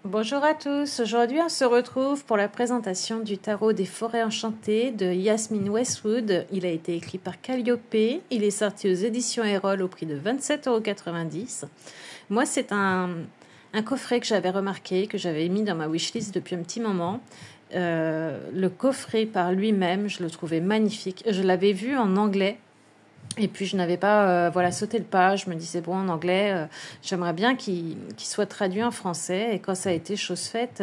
Bonjour à tous, aujourd'hui on se retrouve pour la présentation du tarot des forêts enchantées de Yasmine Westwood. Il a été écrit par Calliope, il est sorti aux éditions Erol au prix de 27,90 €. Moi c'est un coffret que j'avais remarqué, que j'avais mis dans ma wishlist depuis un petit moment. Le coffret par lui-même, je le trouvais magnifique. Je l'avais vu en anglais. Et puis je n'avais pas sauté le pas, je me disais bon en anglais, j'aimerais bien qu'il soit traduit en français, et quand ça a été chose faite,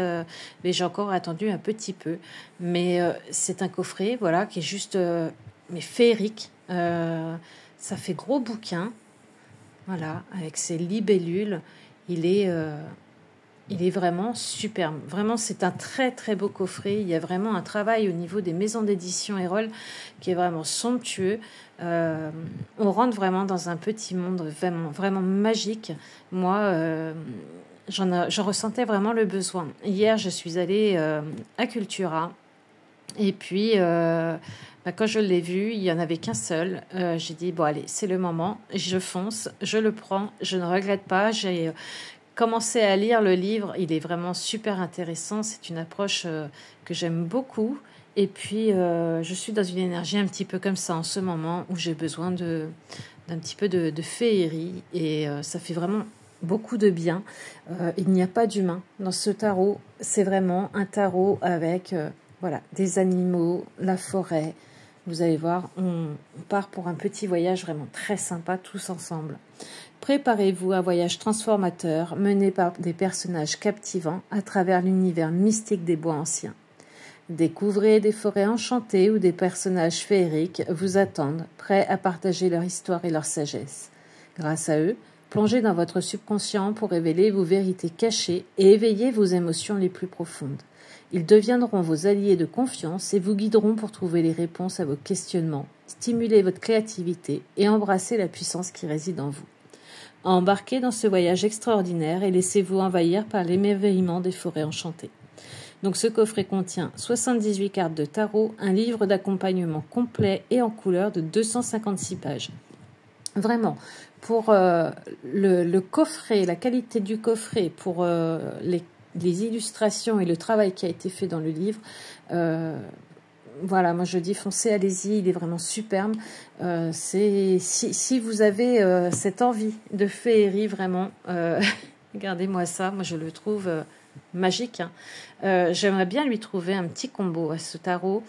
mais j'ai encore attendu un petit peu. Mais c'est un coffret qui est juste mais féerique, ça fait gros bouquin, avec ses libellules, il est vraiment superbe. Vraiment, c'est un très très beau coffret. Il y a vraiment un travail au niveau des maisons d'édition Erol qui est vraiment somptueux. On rentre vraiment dans un petit monde vraiment magique. Moi, je ressentais vraiment le besoin. Hier, je suis allée à Cultura. Et puis, quand je l'ai vu, il n'y en avait qu'un seul. J'ai dit, bon allez, c'est le moment. Je fonce, je le prends, je ne regrette pas. J'ai commencé à lire le livre, il est vraiment super intéressant, c'est une approche que j'aime beaucoup. Et puis, je suis dans une énergie un petit peu comme ça en ce moment où j'ai besoin d'un petit peu de féerie et ça fait vraiment beaucoup de bien. Il n'y a pas d'humain dans ce tarot, c'est vraiment un tarot avec des animaux, la forêt. Vous allez voir, on part pour un petit voyage vraiment très sympa tous ensemble. Préparez-vous à un voyage transformateur mené par des personnages captivants à travers l'univers mystique des bois anciens. Découvrez des forêts enchantées où des personnages féeriques vous attendent, prêts à partager leur histoire et leur sagesse. Grâce à eux, plongez dans votre subconscient pour révéler vos vérités cachées et éveiller vos émotions les plus profondes. Ils deviendront vos alliés de confiance et vous guideront pour trouver les réponses à vos questionnements, stimuler votre créativité et embrasser la puissance qui réside en vous. Embarquez dans ce voyage extraordinaire et laissez-vous envahir par l'émerveillement des forêts enchantées. Donc ce coffret contient 78 cartes de tarot, un livre d'accompagnement complet et en couleur de 256 pages. Vraiment, pour le coffret, la qualité du coffret, pour les illustrations et le travail qui a été fait dans le livre, moi je dis foncez, allez-y, il est vraiment superbe. Si vous avez cette envie de féerie, vraiment, regardez-moi ça, moi je le trouve magique. J'aimerais bien lui trouver un petit combo à ce tarot,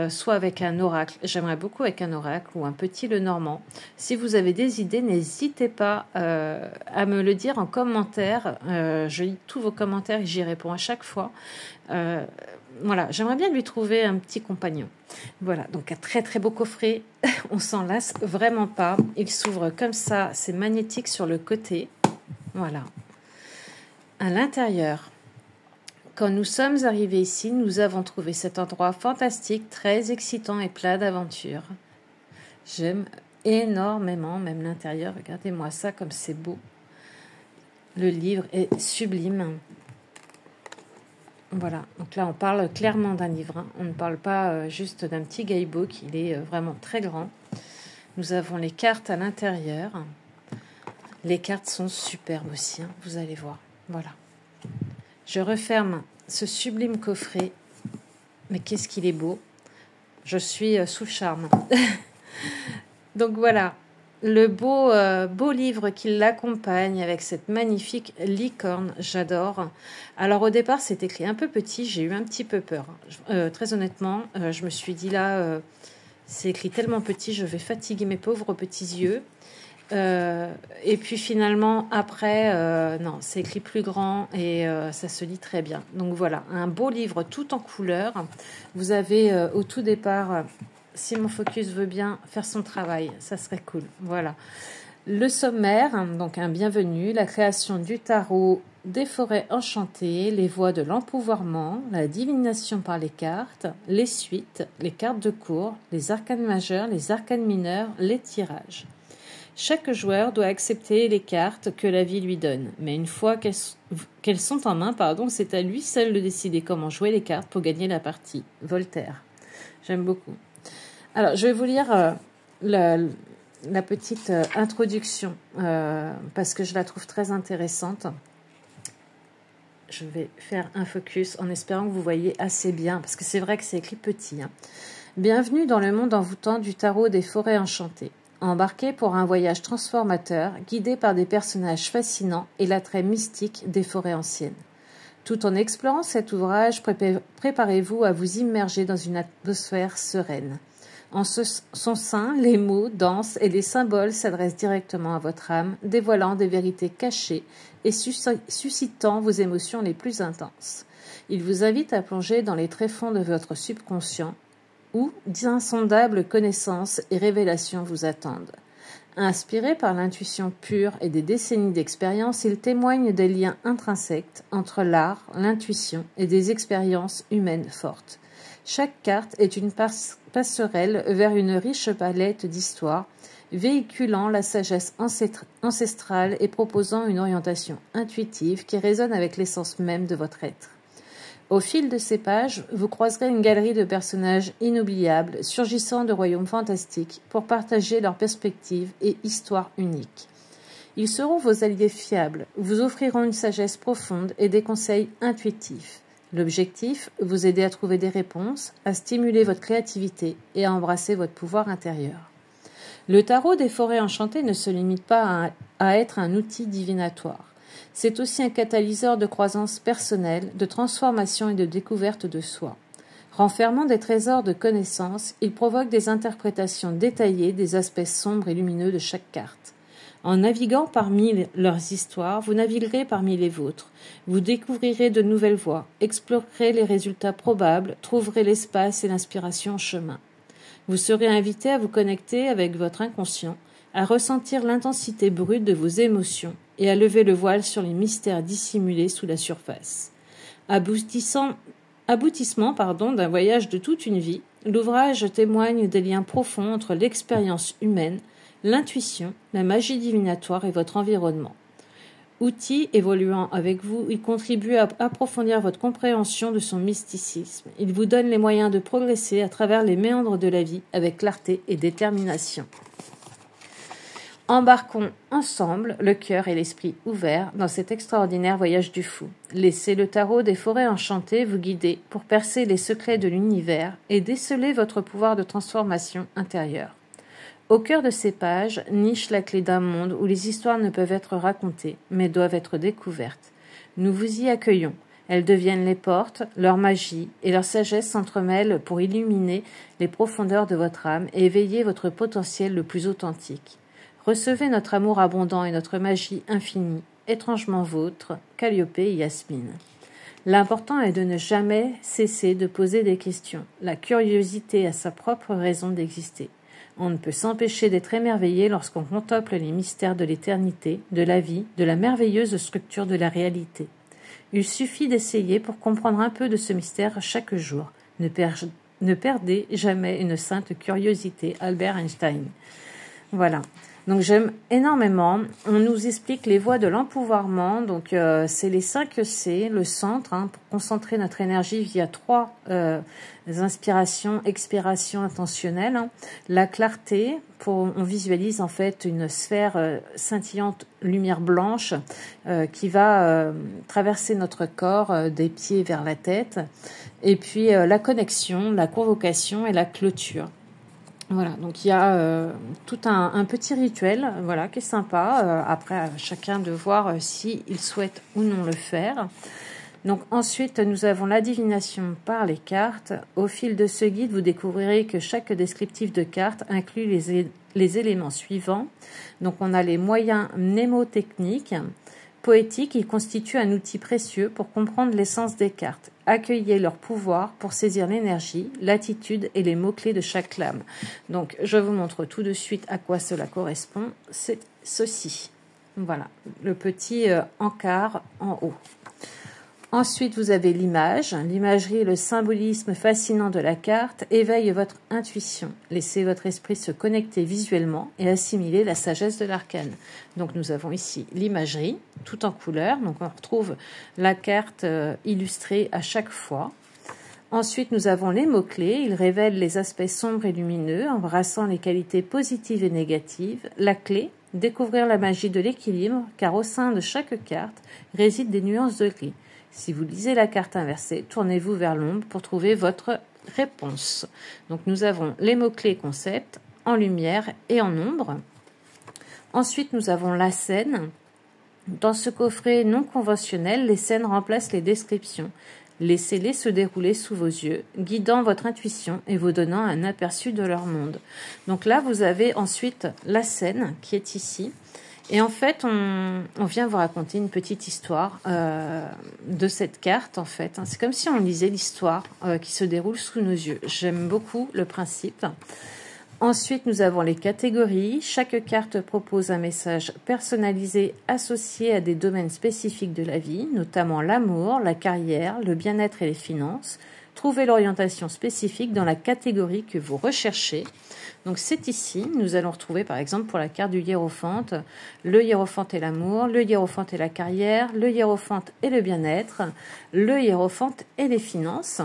soit avec un oracle. J'aimerais beaucoup avec un oracle ou un petit Lenormand. Si vous avez des idées, n'hésitez pas à me le dire en commentaire. Je lis tous vos commentaires et j'y réponds à chaque fois. J'aimerais bien lui trouver un petit compagnon. Voilà, donc un très très beau coffret. On s'en lasse vraiment pas. Il s'ouvre comme ça, c'est magnétique sur le côté. Voilà. À l'intérieur, quand nous sommes arrivés ici, nous avons trouvé cet endroit fantastique, très excitant et plein d'aventures. J'aime énormément, même l'intérieur. Regardez-moi ça, comme c'est beau. Le livre est sublime. Voilà, donc là on parle clairement d'un livre. Hein. On ne parle pas juste d'un petit guidebook, il est vraiment très grand. Nous avons les cartes à l'intérieur. Les cartes sont superbes aussi, hein, vous allez voir. Voilà. Je referme ce sublime coffret. Mais qu'est-ce qu'il est beau. Je suis sous charme. Donc voilà, le beau livre qui l'accompagne avec cette magnifique licorne. J'adore. Alors au départ, c'est écrit un peu petit. J'ai eu un petit peu peur. Très honnêtement, je me suis dit là, c'est écrit tellement petit, je vais fatiguer mes pauvres petits yeux. Et puis finalement après non, c'est écrit plus grand et ça se lit très bien. Donc voilà, un beau livre tout en couleur. Vous avez au tout départ, si mon focus veut bien faire son travail, ça serait cool. Voilà, le sommaire, donc un bienvenue, la création du tarot des forêts enchantées, les voies de l'empouvoirment, la divination par les cartes, les suites, les cartes de cours, les arcanes majeures, les arcanes mineures, les tirages. Chaque joueur doit accepter les cartes que la vie lui donne, mais une fois qu'elles sont en main, c'est à lui seul de décider comment jouer les cartes pour gagner la partie. Voltaire. J'aime beaucoup. Alors, je vais vous lire la petite introduction parce que je la trouve très intéressante. je vais faire un focus en espérant que vous voyez assez bien, parce que c'est vrai que c'est écrit petit. Bienvenue dans le monde envoûtant du tarot des forêts enchantées. Embarquez pour un voyage transformateur, guidé par des personnages fascinants et l'attrait mystique des forêts anciennes. Tout en explorant cet ouvrage, préparez-vous à vous immerger dans une atmosphère sereine. En son sein, les mots, danses et les symboles s'adressent directement à votre âme, dévoilant des vérités cachées et suscitant vos émotions les plus intenses. Il vous invite à plonger dans les tréfonds de votre subconscient, où d'insondables connaissances et révélations vous attendent. Inspiré par l'intuition pure et des décennies d'expérience, il témoigne des liens intrinsèques entre l'art, l'intuition et des expériences humaines fortes. Chaque carte est une passerelle vers une riche palette d'histoires, véhiculant la sagesse ancestrale et proposant une orientation intuitive qui résonne avec l'essence même de votre être. Au fil de ces pages, vous croiserez une galerie de personnages inoubliables, surgissant de royaumes fantastiques, pour partager leurs perspectives et histoires uniques. Ils seront vos alliés fiables, vous offriront une sagesse profonde et des conseils intuitifs. L'objectif, vous aider à trouver des réponses, à stimuler votre créativité et à embrasser votre pouvoir intérieur. Le tarot des forêts enchantées ne se limite pas à être un outil divinatoire. C'est aussi un catalyseur de croissance personnelle, de transformation et de découverte de soi. Renfermant des trésors de connaissances, il provoque des interprétations détaillées des aspects sombres et lumineux de chaque carte. En naviguant parmi leurs histoires, vous naviguerez parmi les vôtres. Vous découvrirez de nouvelles voies, explorerez les résultats probables, trouverez l'espace et l'inspiration en chemin. Vous serez invité à vous connecter avec votre inconscient, à ressentir l'intensité brute de vos émotions et à lever le voile sur les mystères dissimulés sous la surface. Aboutissement d'un voyage de toute une vie, l'ouvrage témoigne des liens profonds entre l'expérience humaine, l'intuition, la magie divinatoire et votre environnement. Outil évoluant avec vous, il contribue à approfondir votre compréhension de son mysticisme. Il vous donne les moyens de progresser à travers les méandres de la vie avec clarté et détermination. Embarquons ensemble, le cœur et l'esprit ouverts, dans cet extraordinaire voyage du fou. Laissez le tarot des forêts enchantées vous guider pour percer les secrets de l'univers et déceler votre pouvoir de transformation intérieure. Au cœur de ces pages niche la clé d'un monde où les histoires ne peuvent être racontées, mais doivent être découvertes. Nous vous y accueillons. Elles deviennent les portes, leur magie et leur sagesse s'entremêlent pour illuminer les profondeurs de votre âme et éveiller votre potentiel le plus authentique. Recevez notre amour abondant et notre magie infinie, étrangement vôtre, Calliope et Yasmine. L'important est de ne jamais cesser de poser des questions. La curiosité a sa propre raison d'exister. On ne peut s'empêcher d'être émerveillé lorsqu'on contemple les mystères de l'éternité, de la vie, de la merveilleuse structure de la réalité. Il suffit d'essayer pour comprendre un peu de ce mystère chaque jour. Ne perdez jamais une sainte curiosité. Albert Einstein. Voilà. Donc j'aime énormément. On nous explique les voies de l'empouvoirment. Donc c'est les 5 C, le centre, pour concentrer notre énergie via 3 inspirations, expirations intentionnelles. La clarté, on visualise en fait une sphère scintillante lumière blanche qui va traverser notre corps des pieds vers la tête. Et puis la connexion, la convocation et la clôture. Voilà, donc il y a tout un petit rituel, voilà, qui est sympa. Après, à chacun de voir s'il souhaite ou non le faire. Donc ensuite, nous avons la divination par les cartes. Au fil de ce guide, vous découvrirez que chaque descriptif de carte inclut les éléments suivants. Donc on a les moyens mnémotechniques, poétiques, qui constituent un outil précieux pour comprendre l'essence des cartes. Accueillez leur pouvoir pour saisir l'énergie, l'attitude et les mots-clés de chaque lame. Donc, je vous montre tout de suite à quoi cela correspond. C'est ceci. Voilà, le petit encart en haut. Ensuite, vous avez l'image. L'imagerie et le symbolisme fascinant de la carte éveillent votre intuition. Laissez votre esprit se connecter visuellement et assimiler la sagesse de l'arcane. Donc, nous avons ici l'imagerie, tout en couleur. Donc, on retrouve la carte illustrée à chaque fois. Ensuite, nous avons les mots-clés. Ils révèlent les aspects sombres et lumineux, embrassant les qualités positives et négatives. La clé, découvrir la magie de l'équilibre, car au sein de chaque carte résident des nuances de gris. Si vous lisez la carte inversée, tournez-vous vers l'ombre pour trouver votre réponse. Donc nous avons les mots-clés concepts en lumière et en ombre. Ensuite, nous avons la scène. Dans ce coffret non conventionnel, les scènes remplacent les descriptions. Laissez-les se dérouler sous vos yeux, guidant votre intuition et vous donnant un aperçu de leur monde. Donc là, vous avez ensuite la scène qui est ici. Et en fait, on vient vous raconter une petite histoire de cette carte, en fait. C'est comme si on lisait l'histoire qui se déroule sous nos yeux. J'aime beaucoup le principe. Ensuite, nous avons les catégories. Chaque carte propose un message personnalisé associé à des domaines spécifiques de la vie, notamment l'amour, la carrière, le bien-être et les finances. Trouvez l'orientation spécifique dans la catégorie que vous recherchez. Donc c'est ici, nous allons retrouver par exemple pour la carte du hiérophante, le hiérophante et l'amour, le hiérophante et la carrière, le hiérophante et le bien-être, le hiérophante et les finances.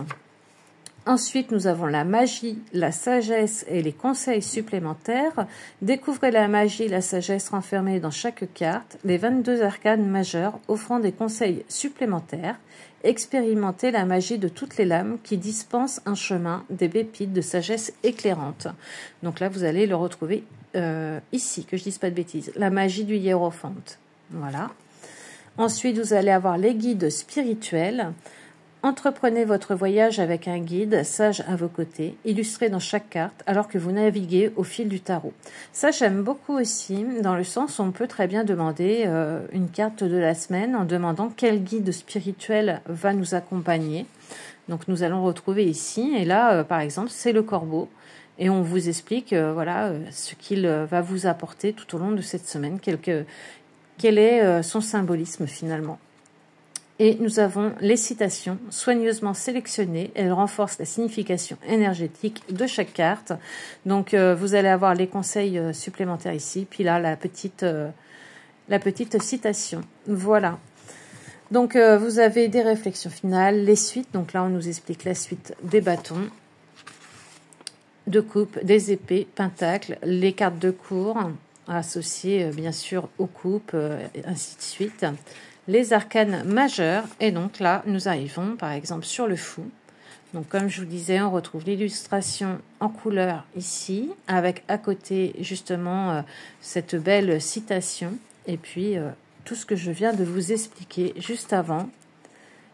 Ensuite, nous avons la magie, la sagesse et les conseils supplémentaires. Découvrez la magie et la sagesse renfermées dans chaque carte, les 22 arcanes majeures offrant des conseils supplémentaires. Expérimentez la magie de toutes les lames qui dispensent un chemin, des pépites de sagesse éclairante. Donc là, vous allez le retrouver ici, que je ne dise pas de bêtises. La magie du hiérophante. Voilà. Ensuite, vous allez avoir les guides spirituels. Entreprenez votre voyage avec un guide sage à vos côtés, illustré dans chaque carte, alors que vous naviguez au fil du tarot. Ça, j'aime beaucoup aussi, dans le sens où on peut très bien demander une carte de la semaine en demandant quel guide spirituel va nous accompagner. Donc, nous allons retrouver ici, et là, par exemple, c'est le corbeau. Et on vous explique voilà, ce qu'il va vous apporter tout au long de cette semaine, quel est son symbolisme finalement. Et nous avons les citations soigneusement sélectionnées. Elles renforcent la signification énergétique de chaque carte. Donc, vous allez avoir les conseils supplémentaires ici. Puis là, la petite citation. Voilà. Donc, vous avez des réflexions finales, les suites. Donc là, on nous explique la suite des bâtons, de coupe, des épées, pentacles, les cartes de cour associées, bien sûr, aux coupes, et ainsi de suite. Les arcanes majeurs, et donc là, nous arrivons par exemple sur le fou. Donc comme je vous disais, on retrouve l'illustration en couleur ici, avec à côté justement cette belle citation, et puis tout ce que je viens de vous expliquer juste avant.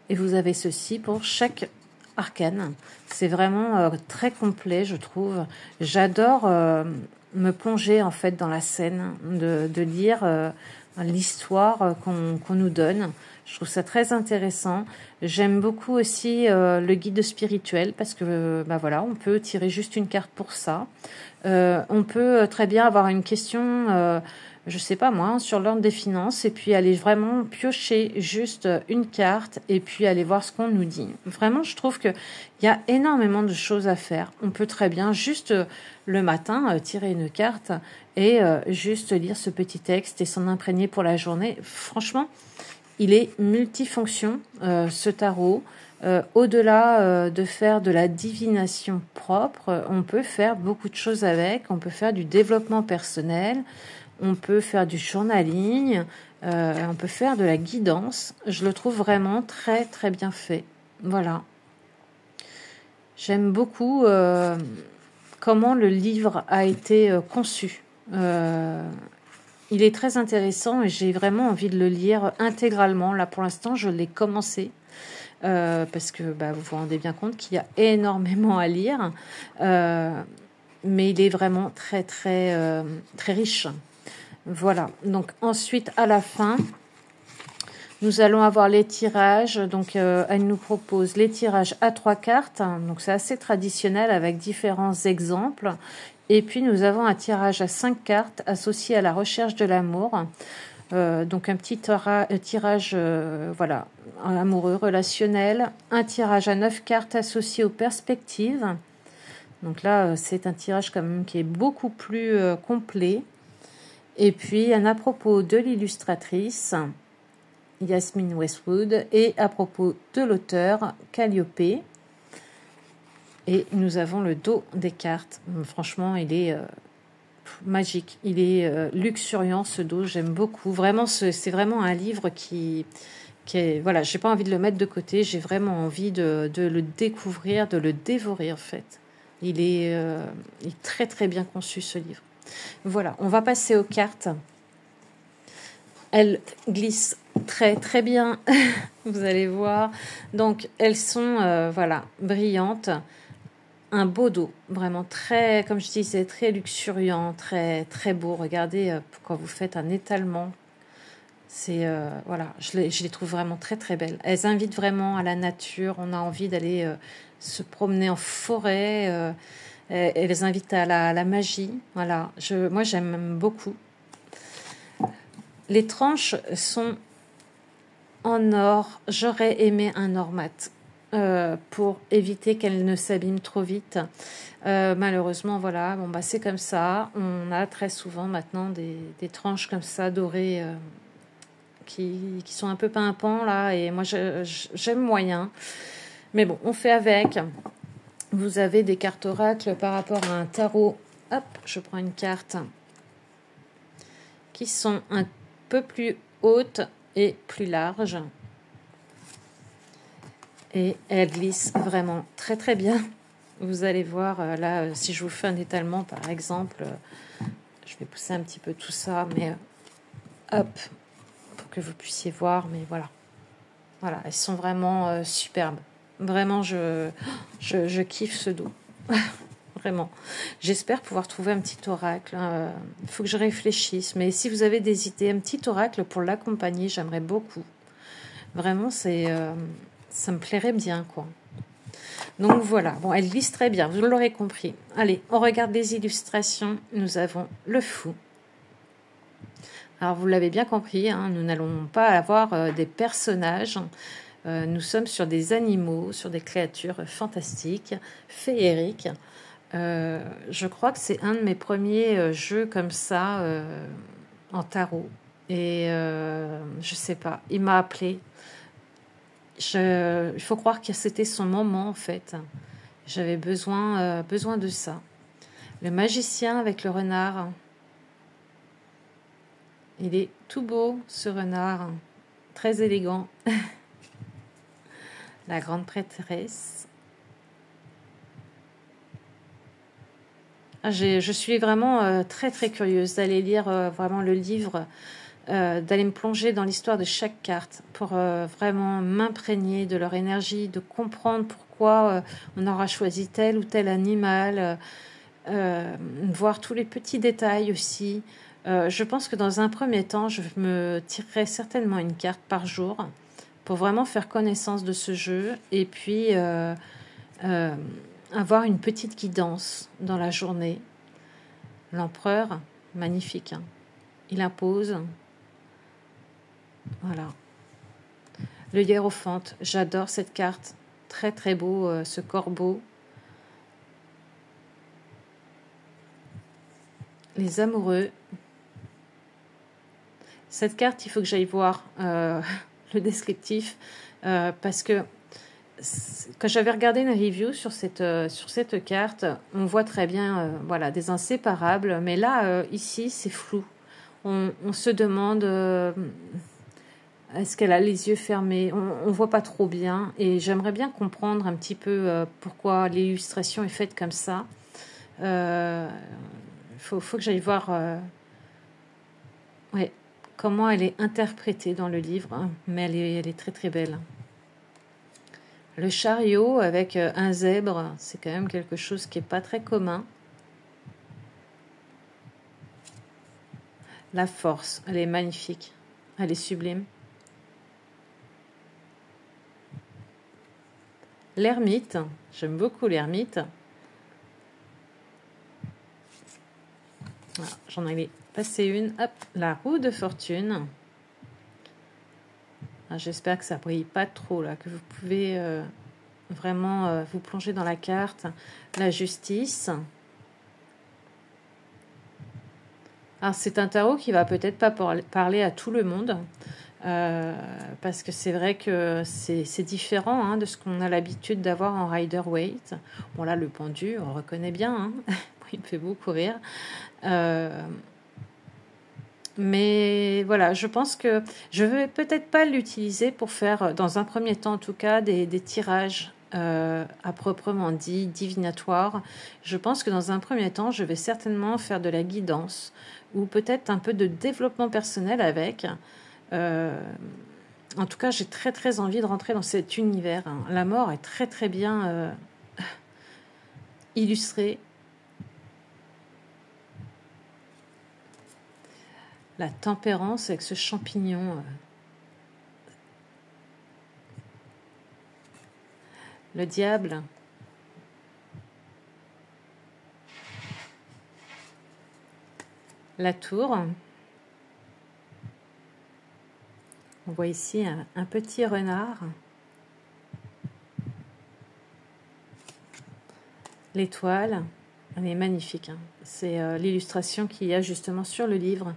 Et vous avez ceci pour chaque arcane. C'est vraiment très complet, je trouve. J'adore me plonger en fait dans la scène, de lire l'histoire qu'on nous donne. Je trouve ça très intéressant. J'aime beaucoup aussi le guide spirituel parce que bah voilà, on peut tirer juste une carte pour ça. On peut très bien avoir une question, je sais pas moi, sur l'ordre des finances et puis aller vraiment piocher juste une carte et puis aller voir ce qu'on nous dit. Vraiment, je trouve que il y a énormément de choses à faire. On peut très bien juste le matin tirer une carte et juste lire ce petit texte et s'en imprégner pour la journée. Franchement, il est multifonction, ce tarot. Au-delà de faire de la divination propre, on peut faire beaucoup de choses avec. On peut faire du développement personnel, on peut faire du journaling, on peut faire de la guidance. Je le trouve vraiment très très bien fait. Voilà. J'aime beaucoup comment le livre a été conçu. Il est très intéressant et j'ai vraiment envie de le lire intégralement. Là, pour l'instant, je l'ai commencé parce que vous vous rendez bien compte qu'il y a énormément à lire, mais il est vraiment très, très, très riche. Voilà. Donc, ensuite, à la fin, nous allons avoir les tirages. Donc, elle nous propose les tirages à 3 cartes. Donc, c'est assez traditionnel avec différents exemples. Et puis, nous avons un tirage à 5 cartes associé à la recherche de l'amour. Donc, un petit tirage voilà, amoureux, relationnel. Un tirage à 9 cartes associé aux perspectives. Donc là, c'est un tirage quand même qui est beaucoup plus complet. Et puis, un à propos de l'illustratrice, Yasmine Westwood, et à propos de l'auteur, Calliope. Et nous avons le dos des cartes. Franchement, il est magique. Il est luxuriant, ce dos. J'aime beaucoup. Vraiment, c'est vraiment un livre qui Voilà, j'ai pas envie de le mettre de côté, j'ai vraiment envie de le découvrir, de le dévorer en fait. Il est très très bien conçu ce livre. Voilà, on va passer aux cartes. Elles glissent très très bien, vous allez voir. Donc elles sont voilà, brillantes. Un beau dos, vraiment très, comme je disais, très luxuriant, très très beau. Regardez quand vous faites un étalement. C'est voilà, je les trouve vraiment très très belles. Elles invitent vraiment à la nature. On a envie d'aller se promener en forêt. Elles invitent à la magie. Voilà, moi j'aime beaucoup. Les tranches sont en or. J'aurais aimé un or mat pour éviter qu'elles ne s'abîment trop vite. Malheureusement, voilà, bon bah c'est comme ça. On a très souvent maintenant des tranches comme ça dorées. Qui sont un peu pimpants là, et moi j'aime moyen, mais bon, on fait avec. Vous avez des cartes oracles par rapport à un tarot. Hop, je prends une carte, qui sont un peu plus hautes et plus larges, et elles glissent vraiment très très bien. Vous allez voir là, si je vous fais un étalement par exemple, je vais pousser un petit peu tout ça, mais hop, que vous puissiez voir, mais voilà, elles sont vraiment superbes. Vraiment, je kiffe ce dos. Vraiment. J'espère pouvoir trouver un petit oracle. Il faut que je réfléchisse. Mais si vous avez des idées, un petit oracle pour l'accompagner, j'aimerais beaucoup. Vraiment, ça me plairait bien, quoi. Donc voilà. Bon, elle glisse très bien, vous l'aurez compris. Allez, on regarde les illustrations. Nous avons le fou. Alors, vous l'avez bien compris, hein, nous n'allons pas avoir des personnages. Nous sommes sur des animaux, sur des créatures fantastiques, féeriques. Je crois que c'est un de mes premiers jeux comme ça en tarot. Et je sais pas, il m'a appelé. Il faut croire que c'était son moment en fait. J'avais besoin de ça. Le magicien avec le renard. Il est tout beau, ce renard, très élégant. La grande prêtresse. Je suis vraiment très très curieuse d'aller lire vraiment le livre, d'aller me plonger dans l'histoire de chaque carte pour vraiment m'imprégner de leur énergie, de comprendre pourquoi on aura choisi tel ou tel animal, voir tous les petits détails aussi. Je pense que dans un premier temps, je me tirerai certainement une carte par jour pour vraiment faire connaissance de ce jeu et puis avoir une petite guidance dans la journée. L'empereur, magnifique, hein. Il impose. Voilà. Le hiérophante, j'adore cette carte. Très très beau, ce corbeau. Les amoureux. Cette carte, il faut que j'aille voir le descriptif parce que quand j'avais regardé une review sur cette carte, on voit très bien voilà, des inséparables, mais là, ici, c'est flou. On se demande est-ce qu'elle a les yeux fermés, on voit pas trop bien, et j'aimerais bien comprendre un petit peu pourquoi l'illustration est faite comme ça. Faut que j'aille voir ouais, comment elle est interprétée dans le livre, hein, mais elle est très très belle. Le chariot avec un zèbre, c'est quand même quelque chose qui n'est pas très commun. La force, elle est magnifique, elle est sublime. L'ermite, j'aime beaucoup l'ermite. Voilà, j'en avais passé une. Hop, la roue de fortune. J'espère que ça brille pas trop là, que vous pouvez vraiment vous plonger dans la carte. La justice. Alors c'est un tarot qui va peut-être pas parler à tout le monde parce que c'est vrai que c'est différent hein, de ce qu'on a l'habitude d'avoir en Rider-Waite. Bon là le pendu, on reconnaît bien, hein. Il me fait beaucoup rire. Mais voilà, je pense que je ne vais peut-être pas l'utiliser pour faire, dans un premier temps en tout cas, des tirages à proprement dit divinatoires. Je pense que dans un premier temps, je vais certainement faire de la guidance ou peut-être un peu de développement personnel avec. En tout cas, j'ai très très envie de rentrer dans cet univers. La mort est très très bien illustrée. La tempérance avec ce champignon. Le diable. La tour. On voit ici un petit renard. L'étoile. Elle est magnifique. C'est l'illustration qu'il y a justement sur le livre.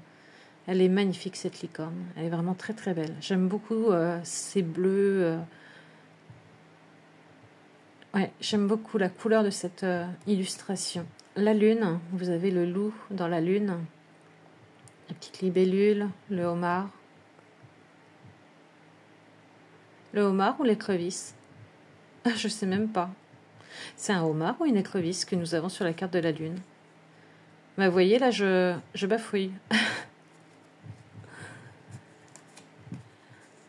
Elle est magnifique, cette licorne. Elle est vraiment très très belle. J'aime beaucoup ces bleus. Ouais, j'aime beaucoup la couleur de cette illustration. La lune, vous avez le loup dans la lune. La petite libellule, le homard. Le homard ou l'écrevisse? Je sais même pas. C'est un homard ou une écrevisse que nous avons sur la carte de la lune? Bah, vous voyez, là, je bafouille.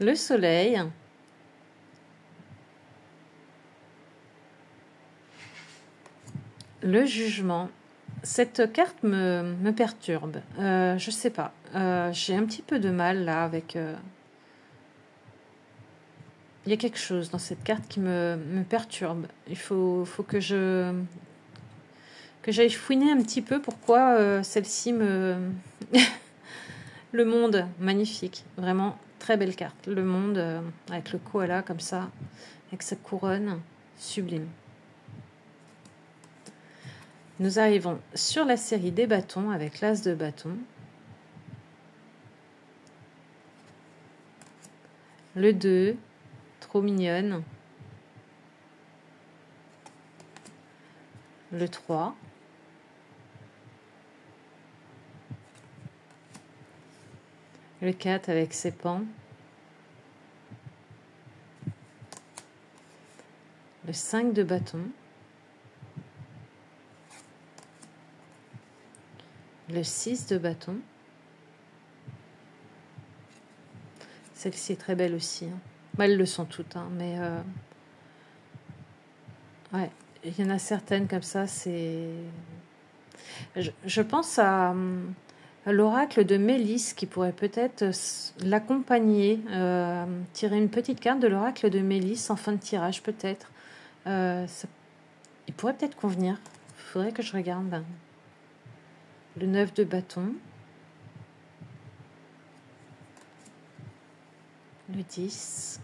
Le soleil. Le jugement. Cette carte me perturbe. Je sais pas. J'ai un petit peu de mal là avec... Il y a quelque chose dans cette carte qui me perturbe. Il faut que j'aille fouiner un petit peu pourquoi celle-ci me... Le monde, magnifique. Vraiment, très belle carte. Le monde, avec le koala comme ça, avec sa couronne, sublime. Nous arrivons sur la série des bâtons avec l'as de bâton. Le 2, trop mignonne. Le 3. Le 4 avec ses pans. Le 5 de bâton. Le 6 de bâton. Celle-ci est très belle aussi. Bah, elles le sont toutes, mais ouais, il y en a certaines comme ça, c'est... Je pense à l'oracle de Mélis qui pourrait peut-être l'accompagner, tirer une petite carte de l'oracle de Mélis en fin de tirage peut-être. Il pourrait peut-être convenir. Il faudrait que je regarde. Le 9 de bâton. Le 10.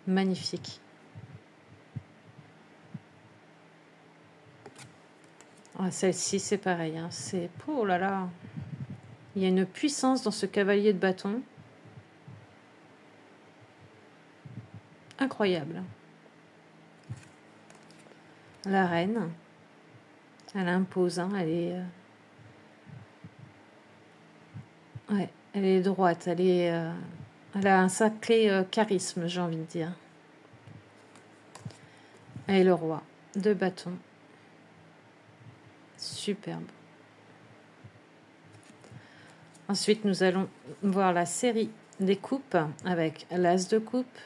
Magnifique. Ah, celle-ci, c'est pareil. C'est... Oh là là. Il y a une puissance dans ce cavalier de bâton. Incroyable. La reine. Elle impose. Elle est... Ouais, elle est droite. Elle a un sacré charisme, j'ai envie de dire. Et le roi. 2 bâtons. Superbe. Ensuite, nous allons voir la série des coupes avec l'as de coupe,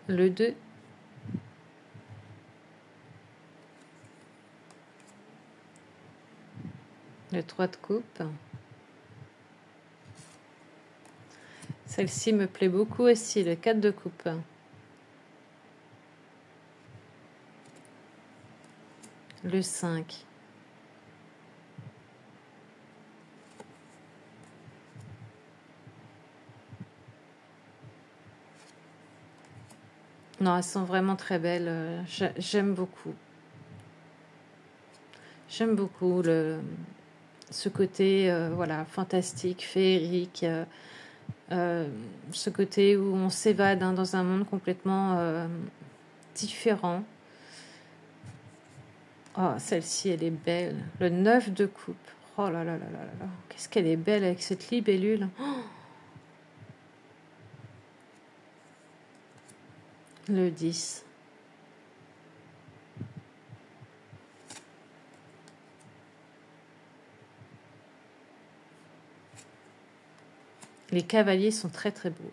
le 2, le 3 de coupe. Celle-ci me plaît beaucoup aussi, le 4 de coupe. Le 5. Non, elles sont vraiment très belles. J'aime beaucoup. J'aime beaucoup ce côté voilà, fantastique, féerique. Ce côté où on s'évade dans un monde complètement différent. Oh, celle-ci, elle est belle. Le 9 de coupe. Oh là là là là là. Qu'est-ce qu'elle est belle avec cette libellule. Oh, le 10. Les cavaliers sont très très beaux.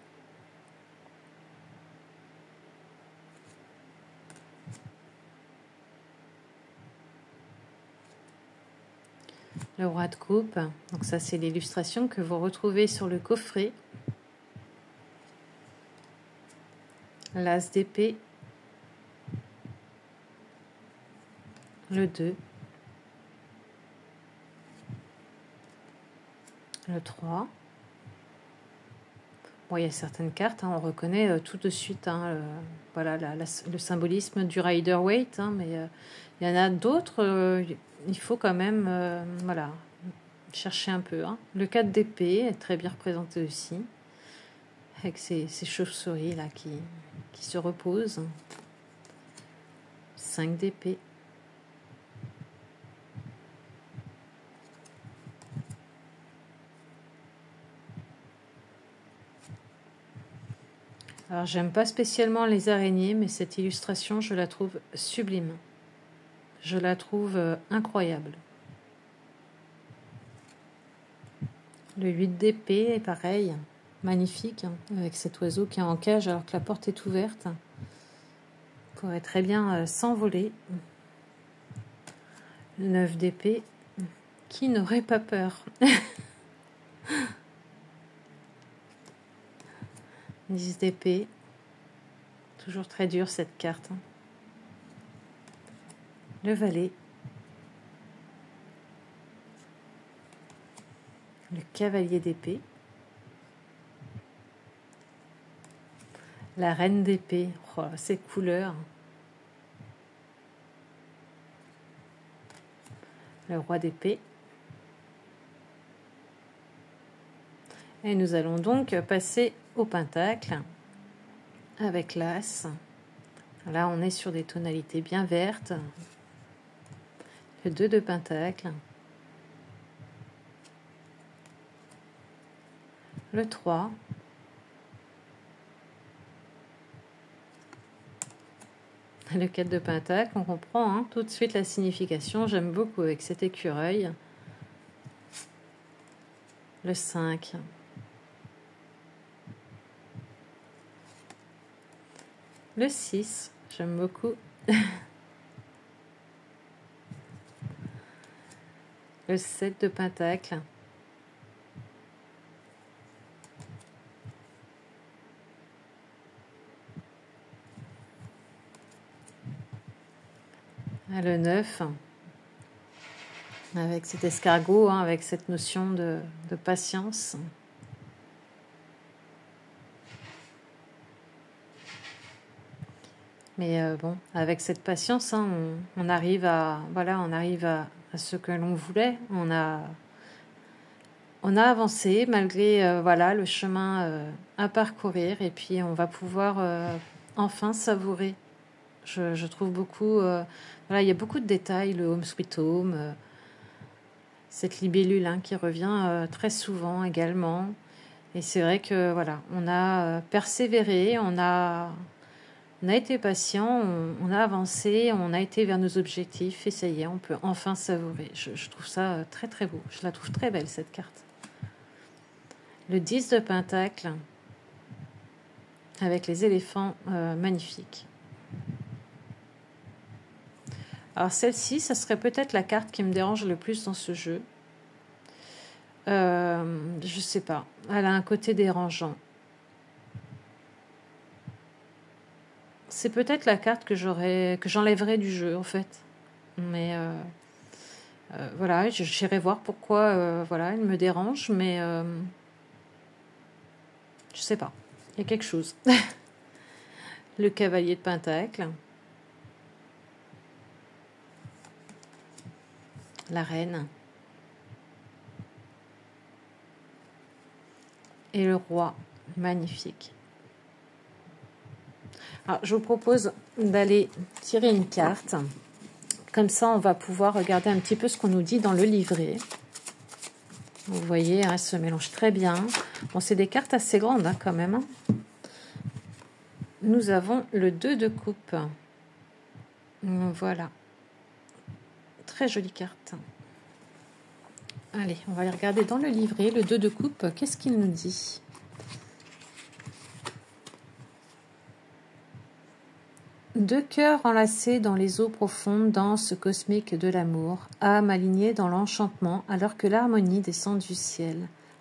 Le roi de coupe. Donc ça, c'est l'illustration que vous retrouvez sur le coffret. L'as d'épée. Le 2. Le 3. Bon, il y a certaines cartes, on reconnaît tout de suite voilà, le symbolisme du Rider-Waite, mais il y en a d'autres, il faut quand même voilà, chercher un peu. Le 4 d'épée est très bien représenté aussi, avec ces chauves-souris là qui se reposent. 5 d'épée. Alors, j'aime pas spécialement les araignées, mais cette illustration, je la trouve sublime. Je la trouve incroyable. Le 8 d'épée est pareil, magnifique, avec cet oiseau qui est en cage alors que la porte est ouverte. Il pourrait très bien s'envoler. Le 9 d'épée, qui n'aurait pas peur? 10 d'épée, toujours très dur cette carte. Le valet. Le cavalier d'épée. La reine d'épée. Oh, ces couleurs. Le roi d'épée. Et nous allons donc passer au pentacle avec l'as. Là, on est sur des tonalités bien vertes. Le 2 de pentacle. Le 3. Le 4 de pentacle, on comprend tout de suite la signification. J'aime beaucoup avec cet écureuil. Le 5. Le 6, j'aime beaucoup. Le 7 de pentacle. Le 9, avec cet escargot, avec cette notion de patience. Mais bon, avec cette patience, on arrive à ce que l'on voulait. On a avancé malgré le chemin à parcourir, et puis on va pouvoir enfin savourer. Je trouve beaucoup. Il y a beaucoup de détails, le Home Sweet Home, cette libellule qui revient très souvent également. Et c'est vrai que on a persévéré, on a été patient, on a avancé, on a été vers nos objectifs, et ça y est, on peut enfin savourer. Je trouve ça très très beau. Je la trouve très belle cette carte. Le 10 de pentacle avec les éléphants magnifiques. Alors celle-ci, ça serait peut-être la carte qui me dérange le plus dans ce jeu. Je sais pas. Elle a un côté dérangeant. C'est peut-être la carte que j'enlèverais du jeu en fait. Mais voilà, j'irai voir pourquoi elle me dérange, mais je sais pas. Il y a quelque chose. Le cavalier de pentacle. La reine. Et le roi. Magnifique. Alors, je vous propose d'aller tirer une carte Comme ça, on va pouvoir regarder un petit peu ce qu'on nous dit dans le livret. Vous voyez, hein, elles se mélangent très bien. Bon, c'est des cartes assez grandes hein, quand même. Hein. Nous avons le 2 de coupe. Voilà. Très jolie carte. Allez, on va aller regarder dans le livret. Le 2 de coupe, qu'est-ce qu'il nous dit? Deux cœurs enlacés dans les eaux profondes, danse cosmique de l'amour, âme alignée dans l'enchantement alors que l'harmonie descend du ciel.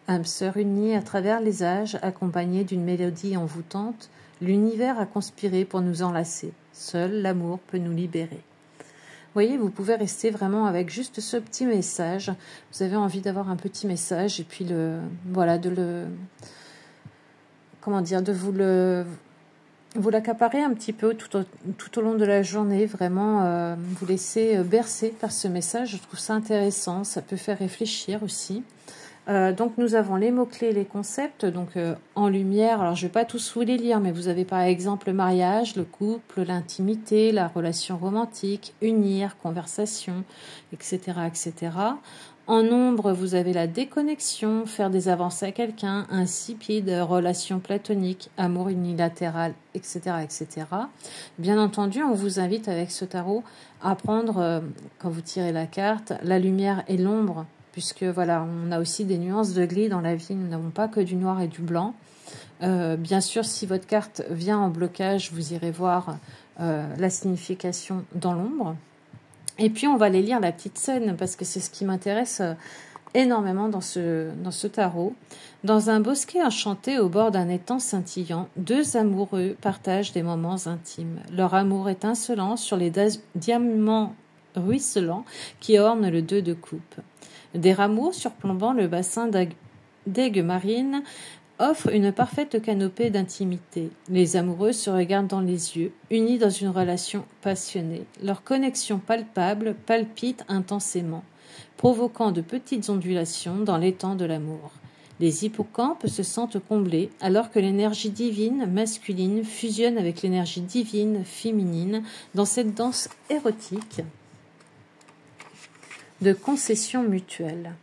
Âmes sœurs unies à travers les âges, accompagnées d'une mélodie envoûtante, l'univers a conspiré pour nous enlacer. Seul l'amour peut nous libérer. Vous voyez, vous pouvez rester vraiment avec juste ce petit message. Vous avez envie d'avoir un petit message et puis de vous l'accaparer un petit peu tout au long de la journée, vraiment vous laisser bercer par ce message. Je trouve ça intéressant, ça peut faire réfléchir aussi. Donc nous avons les mots-clés, les concepts, donc en lumière, alors je ne vais pas tous vous les lire, mais vous avez par exemple le mariage, le couple, l'intimité, la relation romantique, unir, conversation, etc., etc. En ombre, vous avez la déconnexion, faire des avancées à quelqu'un, insipide, relation platonique, amour unilatéral, etc., etc. Bien entendu, on vous invite avec ce tarot à prendre, quand vous tirez la carte, la lumière et l'ombre, puisque voilà, on a aussi des nuances de gris dans la vie, nous n'avons pas que du noir et du blanc. Bien sûr, si votre carte vient en blocage, vous irez voir la signification dans l'ombre. Et puis, on va aller lire la petite scène, parce que c'est ce qui m'intéresse énormément dans ce tarot. Dans un bosquet enchanté au bord d'un étang scintillant, deux amoureux partagent des moments intimes. Leur amour étincelant sur les diamants ruisselants qui ornent le 2 de coupe. Des rameaux surplombant le bassin d'aigues marines offrent une parfaite canopée d'intimité. Les amoureux se regardent dans les yeux, unis dans une relation passionnée. Leur connexion palpable palpite intensément, provoquant de petites ondulations dans l'étang de l'amour. Les hippocampes se sentent comblés alors que l'énergie divine masculine fusionne avec l'énergie divine féminine dans cette danse érotique de concession mutuelle.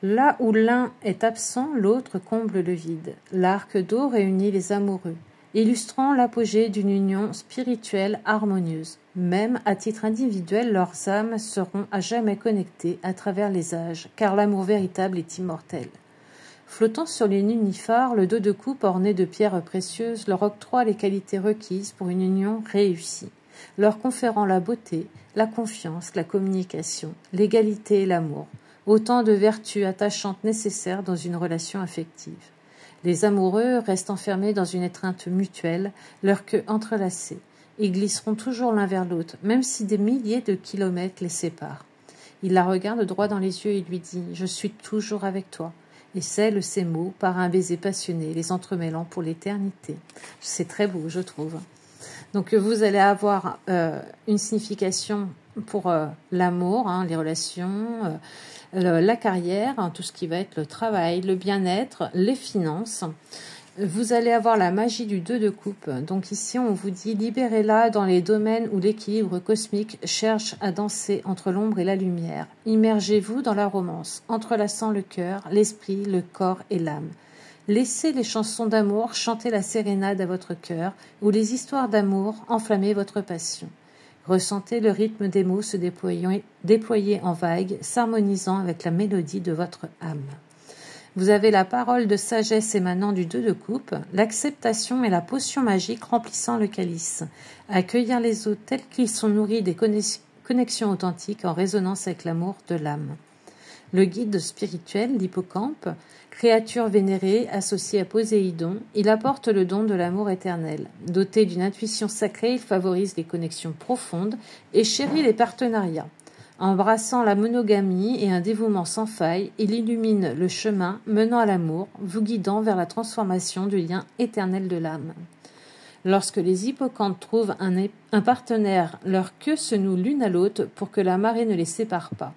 Là où l'un est absent, l'autre comble le vide. L'arc d'eau réunit les amoureux, illustrant l'apogée d'une union spirituelle harmonieuse. Même à titre individuel, leurs âmes seront à jamais connectées à travers les âges, car l'amour véritable est immortel. Flottant sur les nénuphars, le 2 de coupe orné de pierres précieuses leur octroie les qualités requises pour une union réussie, leur conférant la beauté, la confiance, la communication, l'égalité et l'amour. Autant de vertus attachantes nécessaires dans une relation affective. Les amoureux restent enfermés dans une étreinte mutuelle, leurs queues entrelacées. Ils glisseront toujours l'un vers l'autre, même si des milliers de kilomètres les séparent. Il la regarde droit dans les yeux et lui dit « Je suis toujours avec toi » et scelle ces mots par un baiser passionné, les entremêlant pour l'éternité. C'est très beau, je trouve. Donc vous allez avoir une signification pour l'amour, hein, les relations, la carrière, hein, tout ce qui va être le travail, le bien-être, les finances. Vous allez avoir la magie du 2 de coupe. Donc ici, on vous dit libérez-la dans les domaines où l'équilibre cosmique cherche à danser entre l'ombre et la lumière. Immergez-vous dans la romance, entrelaçant le cœur, l'esprit, le corps et l'âme. Laissez les chansons d'amour chanter la sérénade à votre cœur ou les histoires d'amour enflammer votre passion. Ressentez le rythme des mots se déployer en vagues, s'harmonisant avec la mélodie de votre âme. Vous avez la parole de sagesse émanant du 2 de coupe, l'acceptation et la potion magique remplissant le calice. Accueillir les autres tels qu'ils sont nourris des connexions authentiques en résonance avec l'amour de l'âme. Le guide spirituel, l'hippocampe, créature vénérée associée à Poséidon, il apporte le don de l'amour éternel. Doté d'une intuition sacrée, il favorise les connexions profondes et chérit les partenariats. Embrassant la monogamie et un dévouement sans faille, il illumine le chemin menant à l'amour, vous guidant vers la transformation du lien éternel de l'âme. Lorsque les hippocampes trouvent un partenaire, leurs queues se nouent l'une à l'autre pour que la marée ne les sépare pas.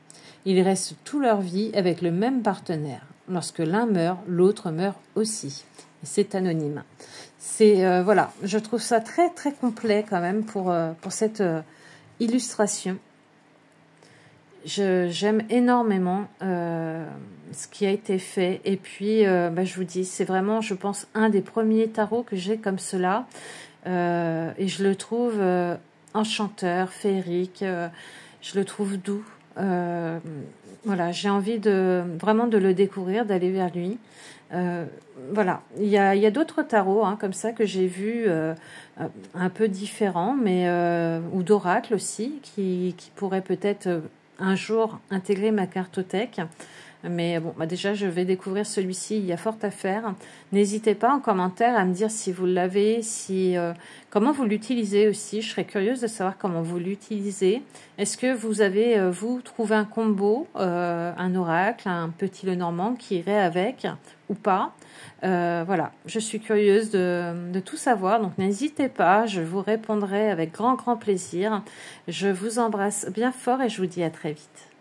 Ils restent toute leur vie avec le même partenaire. Lorsque l'un meurt, l'autre meurt aussi. C'est anonyme. Voilà, je trouve ça très très complet quand même pour cette illustration. j'aime énormément ce qui a été fait. Et puis, je vous dis, c'est vraiment, je pense, un des premiers tarots que j'ai comme cela. Et je le trouve enchanteur, féerique. Je le trouve doux. Voilà, j'ai envie vraiment de le découvrir, d'aller vers lui. Voilà, il y a d'autres tarots comme ça que j'ai vus un peu différents, mais ou d'oracles aussi, qui pourraient peut-être un jour intégrer ma cartothèque. Mais bon, déjà, je vais découvrir celui-ci. Il y a fort à faire. N'hésitez pas en commentaire à me dire si vous l'avez, comment vous l'utilisez aussi. Je serais curieuse de savoir comment vous l'utilisez. Est-ce que vous avez, vous, trouvé un combo, un oracle, un petit Lenormand qui irait avec ou pas? Voilà, je suis curieuse de tout savoir. Donc, n'hésitez pas. Je vous répondrai avec grand, grand plaisir. Je vous embrasse bien fort et je vous dis à très vite.